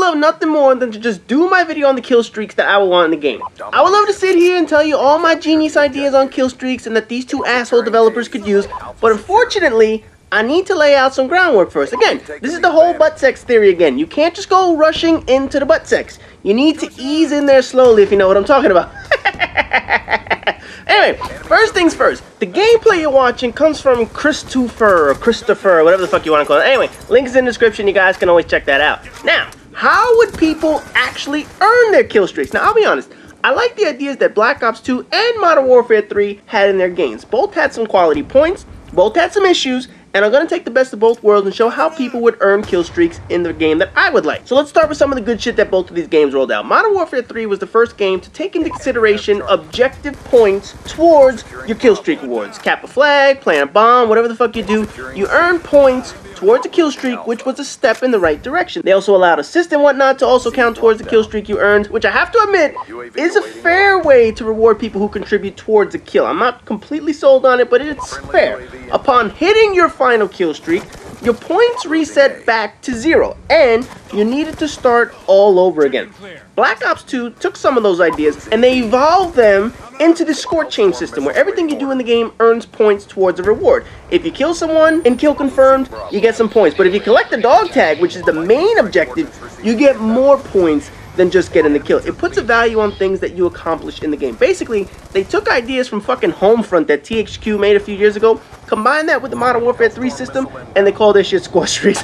love nothing more than to just do my video on the kill streaks that I would want in the game. I would love to sit here and tell you all my genius ideas on kill streaks and that these two asshole developers could use, but unfortunately, I need to lay out some groundwork first. Again, this is the whole butt sex theory again. You can't just go rushing into the butt sex. You need to ease in there slowly, if you know what I'm talking about. Anyway, first things first. The gameplay you're watching comes from Christopher, whatever the fuck you want to call it. Anyway, link is in the description. You guys can always check that out. Now, how would people actually earn their kill streaks? Now, I'll be honest. I like the ideas that Black Ops 2 and Modern Warfare 3 had in their games. Both had some quality points. Both had some issues. And I'm going to take the best of both worlds and show how people would earn kill streaks in the game that I would like. So let's start with some of the good shit that both of these games rolled out. Modern Warfare 3 was the first game to take into consideration objective points towards your kill streak rewards. Cap a flag, plant a bomb, whatever the fuck you do, you earn points towards a kill streak, which was a step in the right direction. They also allowed assists and whatnot to also count towards the kill streak you earned, which I have to admit is a fair way to reward people who contribute towards a kill. I'm not completely sold on it, but it's fair. Upon hitting your final kill streak, your points reset back to 0, and you needed to start all over again. Black Ops 2 took some of those ideas and they evolved them into the score chain system where everything you do in the game earns points towards a reward. If you kill someone and kill confirmed, you get some points. But if you collect the dog tag, which is the main objective, you get more points than just getting the kill. It puts a value on things that you accomplish in the game. Basically, they took ideas from fucking Homefront that THQ made a few years ago, combined that with the Modern Warfare 3 system, and they call this shit score streaks.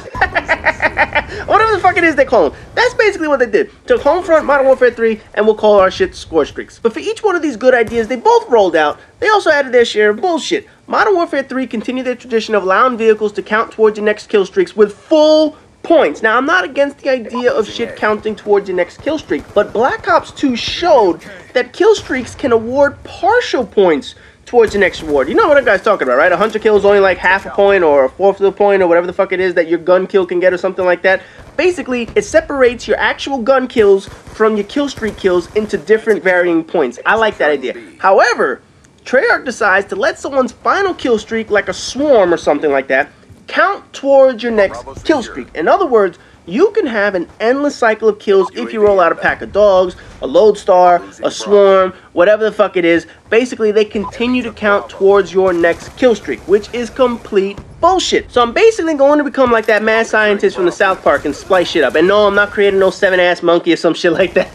Whatever the fuck it is they call them. That's basically what they did. Took Homefront, Modern Warfare 3, and we'll call our shit score streaks. But for each one of these good ideas they both rolled out, they also added their share of bullshit. Modern Warfare 3 continued their tradition of allowing vehicles to count towards your next kill streaks with full points. Now, I'm not against the idea of shit counting towards your next kill streak, but Black Ops 2 showed that kill streaks can award partial points towards the next reward. You know what that guy's talking about, right? A hunter kill is only like half a point or a fourth of a point or whatever the fuck it is that your gun kill can get or something like that. Basically, it separates your actual gun kills from your kill streak kills into different varying points. I like that idea. However, Treyarch decides to let someone's final kill streak, like a swarm or something like that, count towards your next kill streak. In other words, you can have an endless cycle of kills if you roll out a pack of dogs, a lodestar, a swarm, whatever the fuck it is. Basically, they continue to count towards your next kill streak, which is complete bullshit. So I'm basically going to become like that mad scientist from the South Park and splice shit up. And no, I'm not creating no 7-ass monkey or some shit like that.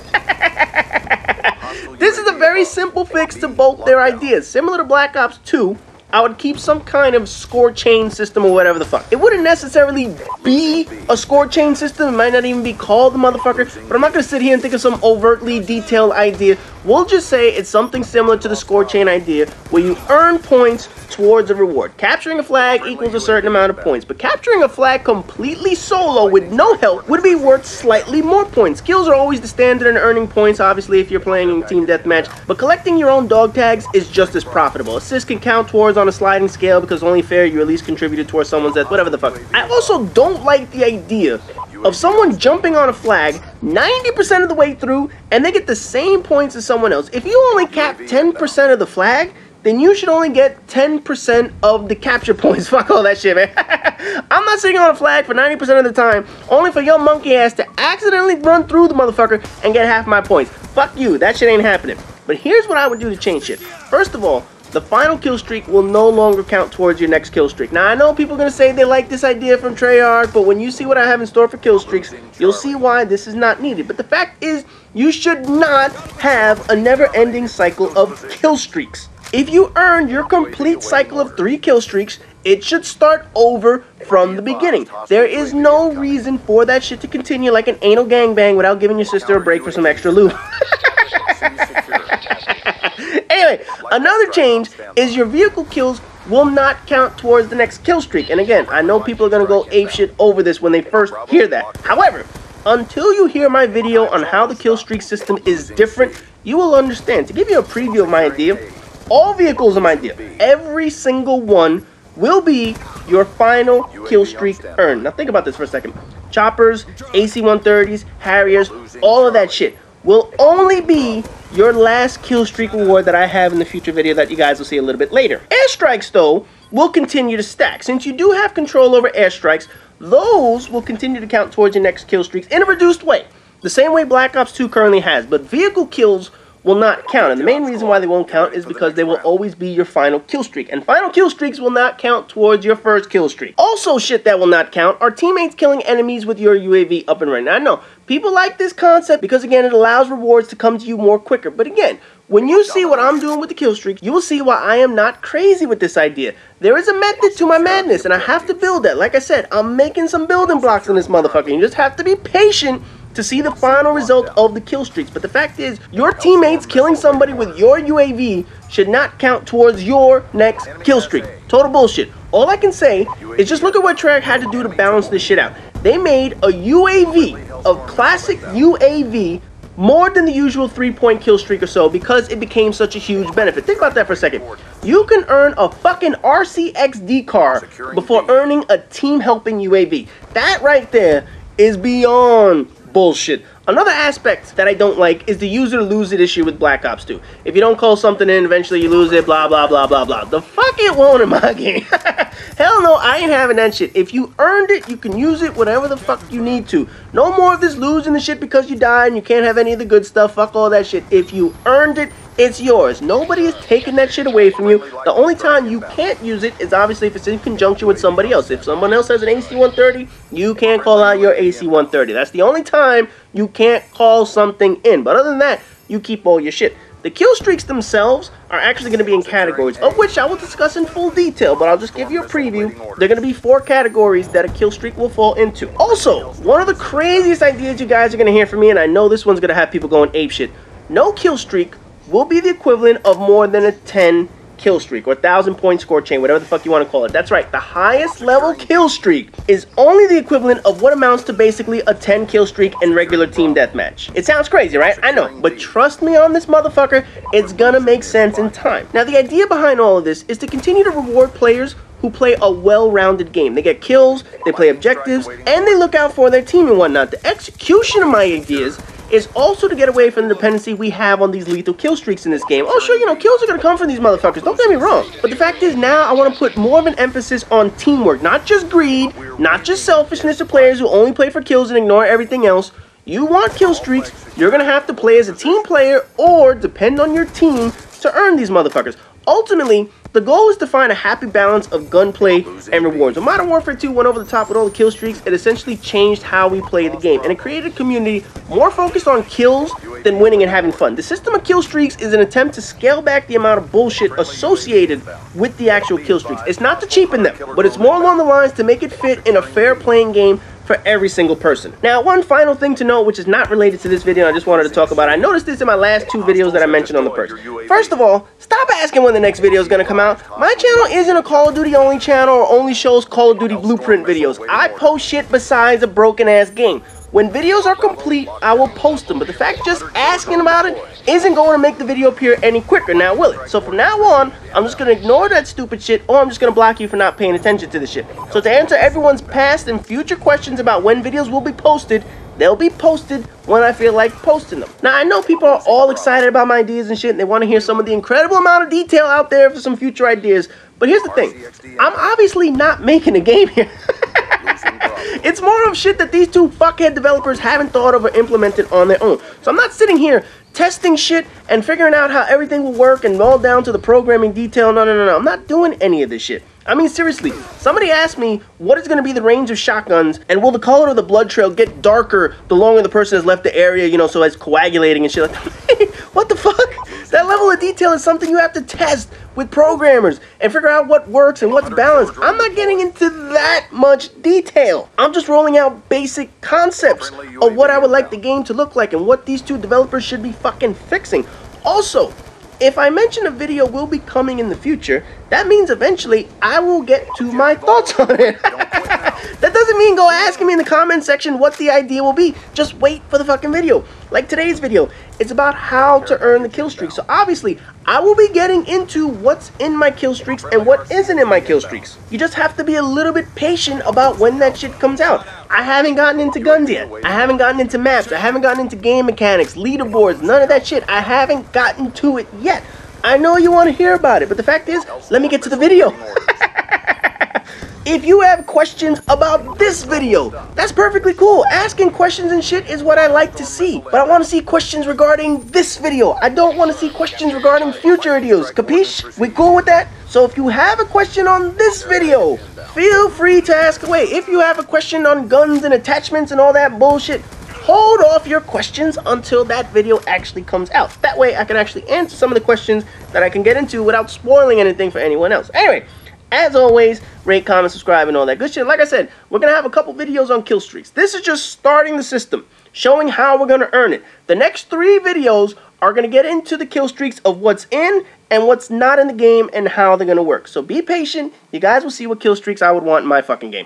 This is a very simple fix to both their ideas. Similar to Black Ops 2, I would keep some kind of score chain system or whatever the fuck. It wouldn't necessarily be a score chain system. It might not even be called the motherfucker. But I'm not going to sit here and think of some overtly detailed idea. We'll just say it's something similar to the score chain idea where you earn points towards a reward. Capturing a flag equals a certain amount of points. But capturing a flag completely solo with no help would be worth slightly more points. Kills are always the standard in earning points, obviously, if you're playing in team deathmatch. But collecting your own dog tags is just as profitable. Assists can count towards on a sliding scale because only fair you at least contributed towards someone's death, whatever the fuck. I also don't like the idea of someone jumping on a flag 90% of the way through and they get the same points as someone else. If you only cap 10% of the flag, then you should only get 10% of the capture points. Fuck all that shit, man. I'm not sitting on a flag for 90% of the time, only for your monkey ass to accidentally run through the motherfucker and get half my points. Fuck you, that shit ain't happening. But here's what I would do to change shit. First of all, the final kill streak will no longer count towards your next kill streak. Now, I know people are going to say they like this idea from Treyarch, but when you see what I have in store for kill streaks, you'll see why this is not needed. But the fact is, you should not have a never-ending cycle of kill streaks. If you earned your complete cycle of 3 kill streaks, it should start over from the beginning. There is no reason for that shit to continue like an anal gangbang without giving your sister a break for some extra loot. Anyway, another change is your vehicle kills will not count towards the next kill streak. And again, I know people are going to go apeshit over this when they first hear that. However, until you hear my video on how the kill streak system is different, you will understand. To give you a preview of my idea, all vehicles in my idea, every single one will be your final kill streak earned. Now think about this for a second. Choppers, AC-130s, Harriers, all of that shit will only be your last kill streak reward that I have in the future video that you guys will see a little bit later. Airstrikes, though, will continue to stack. Since you do have control over airstrikes, those will continue to count towards your next kill streaks in a reduced way. the same way Black Ops 2 currently has, but vehicle kills will not count, and the main reason why they won't count is because they will always be your final kill streak, and final kill streaks will not count towards your first kill streak. Also shit that will not count are teammates killing enemies with your UAV up and running. Now, I know people like this concept because again it allows rewards to come to you more quicker, but again, when you see what I'm doing with the kill streak, you will see why I am not crazy with this idea. There is a method to my madness, and I have to build that. Like I said, I'm making some building blocks in this motherfucker. You just have to be patient to see the final result of the kill streaks. But the fact is, your teammates killing somebody with your UAV should not count towards your next kill streak. Total bullshit. All I can say is just look at what Treyarch had to do to balance this shit out. They made a UAV, of classic UAV, more than the usual 3-point kill streak or so because it became such a huge benefit. Think about that for a second. You can earn a fucking RCXD car before earning a team helping UAV. That right there is beyond bullshit. Another aspect that I don't like is the use it or lose it issue with Black Ops 2. If you don't call something in, eventually you lose it, blah, blah, blah, blah, blah. The fuck it won't in my game. Hell no, I ain't having that shit. If you earned it, you can use it whatever the fuck you need to. No more of this losing the shit because you died and you can't have any of the good stuff. Fuck all that shit. If you earned it, it's yours. Nobody is taking that shit away from you. The only time you can't use it is obviously if it's in conjunction with somebody else. If someone else has an AC-130, you can't call out your AC-130. That's the only time you can't call something in. But other than that, you keep all your shit. The kill streaks themselves are actually going to be in categories, of which I will discuss in full detail, but I'll just give you a preview. They're going to be 4 categories that a kill streak will fall into. Also, one of the craziest ideas you guys are going to hear from me, and I know this one's going to have people going apeshit. No kill streak will be the equivalent of more than a 10 kill streak or 1,000-point score chain, whatever the fuck you want to call it. That's right, the highest level kill streak is only the equivalent of what amounts to basically a 10 kill streak in regular team deathmatch. It sounds crazy, right? I know, but trust me on this motherfucker, it's gonna make sense in time. Now, the idea behind all of this is to continue to reward players who play a well-rounded game. They get kills, they play objectives, and they look out for their team and whatnot. The execution of my ideas is also to get away from the dependency we have on these lethal kill streaks in this game. Oh, sure, you know, kills are going to come from these motherfuckers. Don't get me wrong. But the fact is now I want to put more of an emphasis on teamwork. Not just greed, not just selfishness of players who only play for kills and ignore everything else. You want kill streaks, you're going to have to play as a team player or depend on your team to earn these motherfuckers. Ultimately, the goal is to find a happy balance of gunplay and rewards. When Modern Warfare 2 went over the top with all the kill streaks, it essentially changed how we play the game, and it created a community more focused on kills than winning and having fun. The system of kill streaks is an attempt to scale back the amount of bullshit associated with the actual kill streaks. It's not to cheapen them, but it's more along the lines to make it fit in a fair playing game for every single person. Now, one final thing to note, which is not related to this video, I just wanted to talk about. I noticed this in my last 2 videos that I mentioned on the perks. First of all, stop asking when the next video is going to come out. My channel isn't a Call of Duty only channel or only shows Call of Duty BluePrint videos. I post shit besides a broken ass game. When videos are complete, I will post them, but the fact just asking about it isn't going to make the video appear any quicker, now will it? So from now on, I'm just going to ignore that stupid shit, or I'm just going to block you for not paying attention to this shit. So to answer everyone's past and future questions about when videos will be posted, they'll be posted when I feel like posting them. Now, I know people are all excited about my ideas and shit, and they want to hear some of the incredible amount of detail out there for some future ideas, but here's the thing. I'm obviously not making a game here. It's more of shit that these 2 fuckhead developers haven't thought of or implemented on their own. So I'm not sitting here testing shit and figuring out how everything will work and all down to the programming detail. No. I'm not doing any of this shit. I mean, seriously, somebody asked me what is going to be the range of shotguns and will the color of the blood trail get darker the longer the person has left the area, you know, so it's coagulating and shit like that. What the fuck? That level of detail is something you have to test with programmers and figure out what works and what's balanced. I'm not getting into that much detail. I'm just rolling out basic concepts of what I would like the game to look like and what these 2 developers should be fucking fixing. Also, if I mention a video will be coming in the future, that means eventually I will get to my thoughts on it. That doesn't mean go asking me in the comment section what the idea will be. Just wait for the fucking video. Like today's video, it's about how to earn the kill streak. So obviously, I will be getting into what's in my kill streaks and what isn't in my kill streaks. You just have to be a little bit patient about when that shit comes out. I haven't gotten into guns yet. I haven't gotten into maps. I haven't gotten into game mechanics, leaderboards, none of that shit. I haven't gotten to it yet. I know you want to hear about it, but the fact is, let me get to the video. If you have questions about this video, that's perfectly cool. Asking questions and shit is what I like to see. But I want to see questions regarding this video. I don't want to see questions regarding future videos. Capiche? We cool with that? So if you have a question on this video, feel free to ask away. If you have a question on guns and attachments and all that bullshit, hold off your questions until that video actually comes out. That way I can actually answer some of the questions that I can get into without spoiling anything for anyone else. Anyway, as always, rate, comment, subscribe, and all that good shit. Like I said, we're going to have a couple videos on kill streaks. This is just starting the system, showing how we're going to earn it. The next 3 videos are going to get into the kill streaks of what's in and what's not in the game and how they're going to work. So be patient. You guys will see what kill streaks I would want in my fucking game.